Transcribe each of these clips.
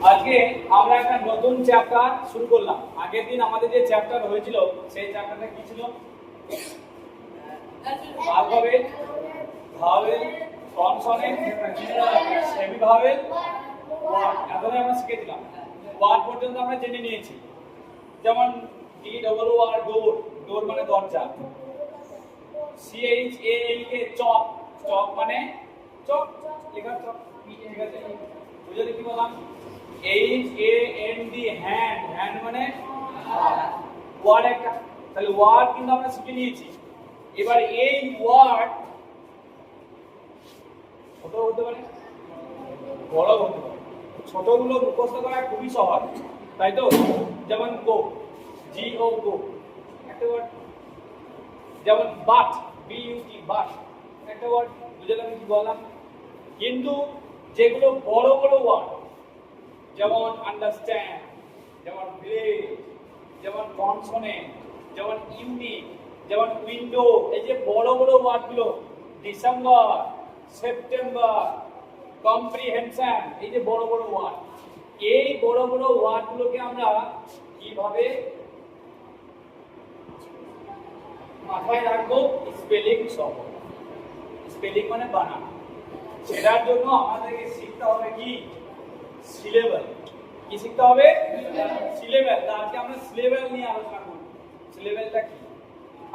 আজকে আমরা একটা নতুন চ্যাপ্টার শুরু করলাম। আগের দিন আমাদের যে চ্যাপ্টার হয়েছিল সেই চ্যাপ্টারটা কি ছিল? Alphabet, vowel, consonant, semi vowel, word. এতটাই আমরা শিখেছিলাম। ওয়ার্ড পর্যন্ত আমরা জেনে নিয়েছি। যেমন ডি ডবল ও আর ডোর, ডোর মানে দরজা। সি এইচ এ এল কে চক, চক মানে চক, লেখা চক, ঠিক আছে? বুঝলে কি বললাম? H A N D hand, hand মানে ওয়ার্ড একটা। তাহলে ওয়ার্ড কিন্তু আমরা শিখে নিয়েছি। এবার এই ওয়ার্ড ছোট হতে পারে, বড় হতে পারে। ছোটগুলো মুখস্থ করা খুবই সহজ, তাই তো? যেমন গো, জি ও গো একটা ওয়ার্ড। যেমন but, B U T but একটা ওয়ার্ড। বুঝলে আমি কি বললাম? কিন্তু যেগুলো বড় বড় ওয়ার্ড, যেমন আন্ডারস্ট্যান্ড, যেমন ভিলেজ, যেমন কনসোনেন্ট, যেমন ইউনিট, যেমন উইন্ডো, এই যে বড় বড় ওয়ার্ডগুলো, ডিসেম্বর, সেপ্টেম্বর, কম্প্রিহেনশন, এই যে বড় বড় ওয়ার্ড, এই বড় বড় ওয়ার্ডগুলোকে আমরা কিভাবে মাথায় রাখবো? স্পেলিং সহ। স্পেলিং মানে বানান। সেটার জন্য আমাদেরকে শিখতে হবে কি? সিলেবল। কি শিখতে হবে? সিলেবল। আজকে আমরা সিলেবল নিয়ে আলোচনা করব। সিলেবলটা কি?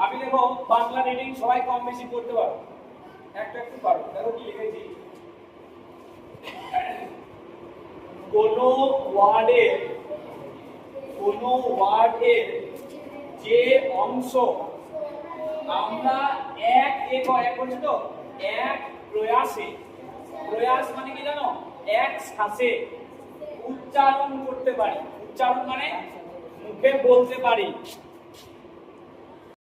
আমি দেখো বাংলা রিডিং সবাই কম বেশি করতে পারো, একটা একটু পারো। দেখো কি লিখেছি, কোনো ওয়ার্ডের যে অংশ আমরা এক বলছি তো, এক প্রয়াসে, প্রয়াস মানে কি জানো? এক শ্বাসে উচ্চারণ করতে পারি। উচ্চারণ মানে মুখে বলতে পারি।